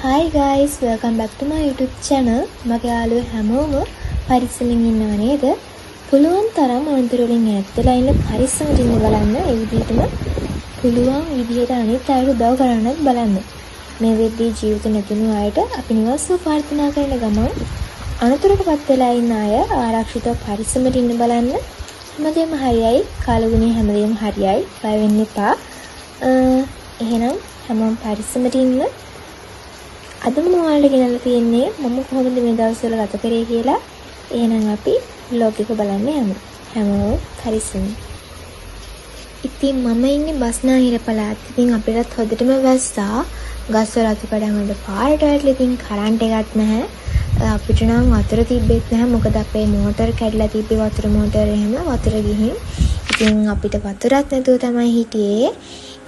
Hi guys, welcome back to my YouTube channel. මගේ යාළුවෝ හැමෝම පරිස්සමින් ඉන්නව නේද? පුළුවන් තරම් අන්තර වලින් ඈත්ලා ඉන්න පරිස්සමට ඉන්න බලන්න. ඒ විදිහටම පුළුවන් විදිහට අනිත් අයට උදව් කරන්නත් බලන්න. මේ වෙද්දී ජීවිත නැතුණු අයට අපි නිවස්ව ප්‍රාර්ථනා කරන ගමන් අනතුරකපත් වෙලා ඉන්න අය ආරක්ෂිතව පරිස්සමට ඉන්න බලන්න. හැමදේම හරියයි, කාලගුණේ හැමදේම හරියයි. බය වෙන්න එපා. එහෙනම් හැමෝම පරිස්සමට ඉන්න. අද මම ඔයාලට ගෙනල්ලා තියෙන්නේ මම කොහොමද මේ දවස්වල ගත කරේ කියලා. එහෙනම් අපි vlog එක බලන්න යමු. හැමෝම පරිස්සමින්. ඉතින් මම ඉන්නේ බස්නාහිර පළාත. ඉතින් අපිටත් හොදටම වැස්සා. ගස්වල අතුකඩම් වල පාරට වැටලා ඉතින් කරන්ට් එකක් නැහැ. අපිට නම් වතුර තිබෙත් නැහැ. මොකද අපේ මෝටර් කැඩලා තිබ්බේ වතුර මෝටර් එහෙම වතුර ගිහින්. ඉතින් අපිට වතුරක් නැතුව තමයි හිටියේ.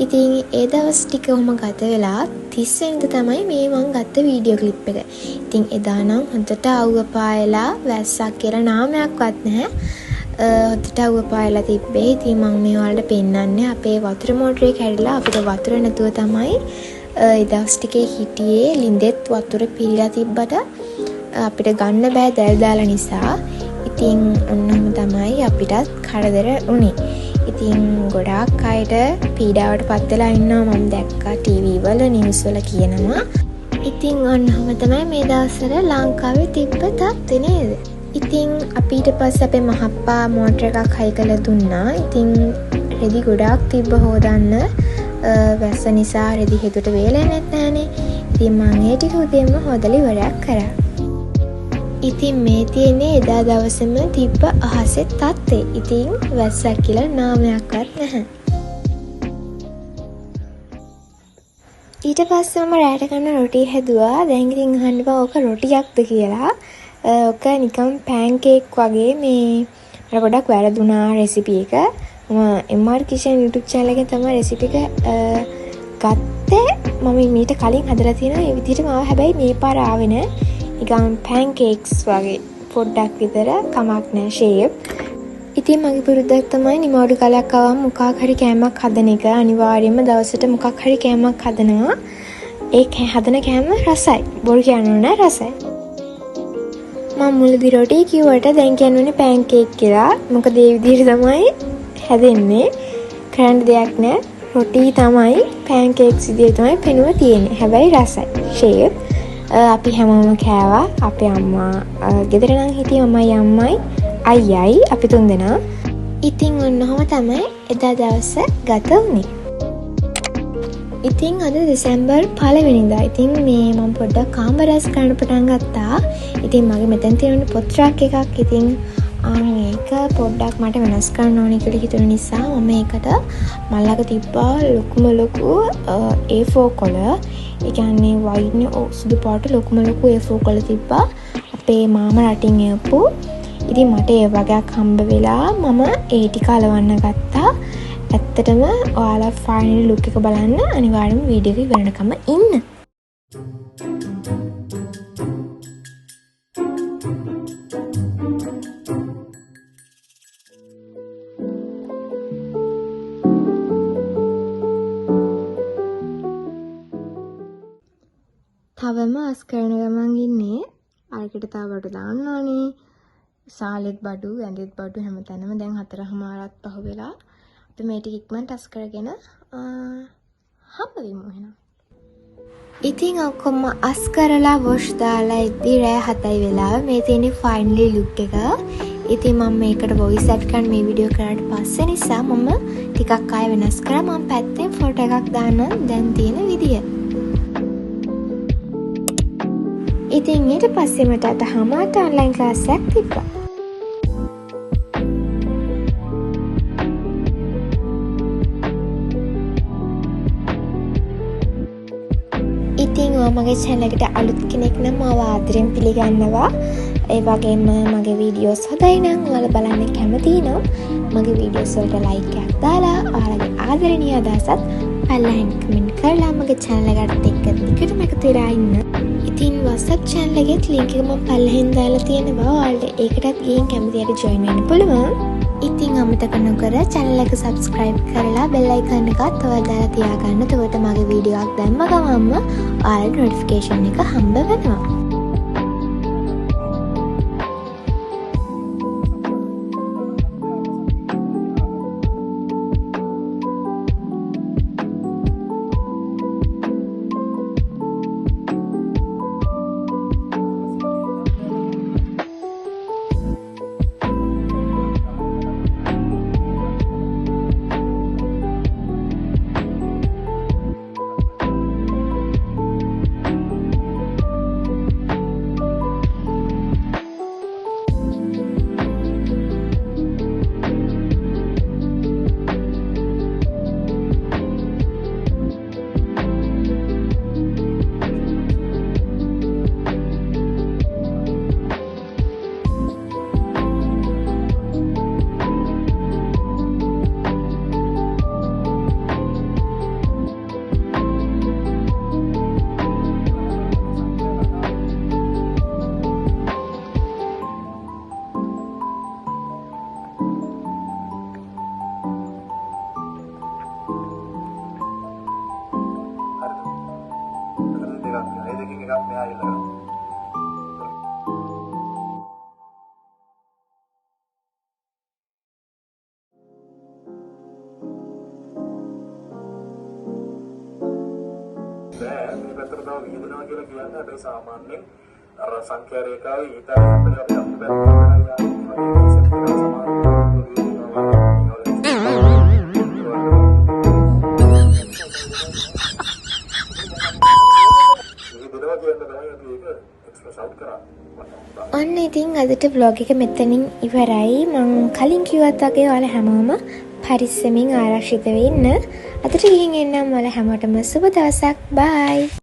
ඉතින් ඒ දවස් ටික ඔහොම ගත වෙලා 30 වෙනිදා තමයි මේ මං ගත්ත වීඩියෝ ක්ලිප් එක. ඉතින් එදා නම් හොඳට අවුව පායලා වැස්සක් කියලා නාමයක්වත් නැහැ. හොඳට අවුව පායලා තිබ්බේ. ඉතින් මම මේ වලට පෙන්නන්නේ අපේ වතුර මෝටරේ කැඩලා අපිට වතුර නැතුව තමයි ඒ දවස් ටිකේ හිටියේ. ලින්දෙත් වතුර පිරීලා තිබ්බට අපිට ගන්න බෑ දැල් දාලා නිසා. ඉතින් ඔන්නම තමයි අපිටත් කරදර උනේ. ඉතින් ගොඩාක් අයට පීඩාවට පත් වෙලා ඉන්නවා මම දැක්කා ටීවී වල නිවුස් වල කියනවා. ඉතින් ඔන්නම තමයි මේ දවස්වල ලංකාවේ තිබ්බ තත්ත්වය නේද? ඉතින් අපි ඊට පස්සේ අපේ මහප්පා මෝටර එකක් හයි කරලා දුන්නා. ඉතින් රෙදි ගොඩාක් තිබ්බ හොදන්න. වැස්ස නිසා රෙදි හෙදුට වේලෙන්නේ නැත්නම්. ඉතින් මම ඒ ටික උදේම හොදලා ඉවරයක් කරා. ඉතින් මේ තියෙන්නේ එදා දවසේම තිබ්බ අහසේ තත්ත්වය. ඉතින් වැස්සක් කියලා නාමයක්වත් නැහැ. ඊට පස්සේ මම රැට කන්න රොටි හැදුවා. දැන් ඉතින් අහන්න බෑ ඕක රොටියක්ද කියලා. ඕක නිකන් පෑන්කේක් වගේ මේ මට ගොඩක් වැරදුනා රෙසිපි එක. මම MR Kitchen YouTube channel එකෙන් තමයි රෙසිපි එක ගත්තේ. මම මීට කලින් හදලා තියෙනවා. ඒ විදිහටම ආවා. හැබැයි මේ පාර ආවේ නෑ. නිකන් පැන්කේක්ස් වගේ පොඩ්ඩක් විතර කමක් නැහැ ෂේප්. ඉතින් මගේ පුරුද්දක් තමයි නිමවුඩු කාලයක් ආවම මොකක් හරි කෑමක් හදන එක. අනිවාර්යයෙන්ම දවසට මොකක් හරි කෑමක් හදනවා. ඒ හදන කෑම රසයි. බොරු කියන්න නෑ රසයි. මම මුලදී රොටි කිව්වට දැන් කියන්නේ පැන්කේක් කියලා. මොකද ඒ විදිහට තමයි හැදෙන්නේ. කරන්න දෙයක් නෑ. රොටි තමයි පැන්කේක්ස් විදිහට තමයි පෙනුම තියෙන්නේ. හැබැයි රසයි. ෂේප් අපි හැමෝම කෑවා. අපේ අම්මා ගෙදර නම් හිටියේ අම්මයි අයියයි අපි තුන්දෙනා. ඉතින් ඔන්නෝම තමයි එදා දවස ගත වුනේ. ඉතින් අද දෙසැම්බර් 1 වෙනිදා. ඉතින් මේ මම පොඩ්ඩක් කාමරස් කරන්න පටන් ගත්තා. ඉතින් මගේ මෙතන තියෙන පොත් රාක් එකක්. ඉතින් මේක පොඩ්ඩක් මට වෙනස් කරන්න ඕනේ කියලා හිතුන නිසා මම මේකට මල්ලක තිබ්බා ලොකුම ලොකු A4 කොළ. ඒ කියන්නේ වයින් සුදු පාට ලොකුම ලොකු A4 කොළ තිබ්බා. අපේ මාමා රටින් එවපු. ඉතින් මට ඒ වගේක් හම්බ වෙලා මම ඒ ටික අලවන්න ගත්තා. ඇත්තටම ඔයාලා ෆයිනල් ලුක් එක බලන්න අනිවාර්යයෙන්ම වීඩියෝ එක ඉවරනකම ඉන්න. තවම අස් කරන ගමන් ඉන්නේ. අරකට තව බඩු දාන්න ඕනේ. සාලෙත් බඩු, ඇඳෙත් බඩු හැමතැනම දැන් 4:00මාරක් පහ වෙලා. අපි මේ ටික ඉක්මනට අස් කරගෙන හම්බෙමු එහෙනම්. ඉතින් ඔක්කොම අස් කරලා වොෂ් දාලා ඉද්දි රෑ 7යි වෙලා. මේ තියෙන්නේ ෆයිනලි ලුක් එක. ඉතින් මම මේකට වොයිස් ඇඩ් කරන්න මේ වීඩියෝ කරාට පස්සේ නිසා මම ටිකක් ආයෙ වෙනස් කරා. මම පැත්තෙන් ෆොටෝ එකක් දාන්න දැන් තියෙන විදිය. ඉතින් ඊට පස්සේ මට අතහමාට ඔන්ලයින් ක්ලාස් එකක් තිබ්බා. ඉතින් මගේ channel එකට අලුත් කෙනෙක් නම් මාව ආදරෙන් පිළිගන්නවා. ඒ වගේම මගේ වීඩියෝස් හොඳයි නම් ඔයාලා බලන්න කැමති නම් මගේ වීඩියෝස් වලට ලයික් එකක් දාලා ඔයාලගේ ආදරණීය අදහසත් පල්ලෙන් කමෙන්ට් කරලා මගේ channel එකට එක්ක දිගටම එකතු වෙලා ඉන්න. ඉතින් WhatsApp channel එකේ link එක මම පල්ලෙන් දාලා තියෙනවා. ඔයාලට ඒකටත් ගිහින් කැමති අයට join වෙන්න පුළුවන්. ඉතින් අමතක නොකර channel එක subscribe කරලා bell icon එකත් ඔයාලා දාලා තියාගන්න. එතකොට මගේ වීඩියෝ එකක් දැම්ම ගමන්ම ඔයාලට notification එක හම්බ වෙනවා. මේ පැත්තට තව විහිදෙනවා කියලා කියන්නේ හැබැයි සාමාන්‍යයෙන් අර සංඛ්‍යා රේඛාවේ ඊටාවේ අපිට අපි ඔන්න ඉතින් අදට vlog එක මෙතනින් ඉවරයි. මම කලින් කිව්වත් වගේ ඔයාලා හැමෝම පරිස්සමින් ආරක්ෂිත වෙන්න. අදට ගිහින් එන්නම් ඔයාලා හැමෝටම සුබ දවසක්. බයි.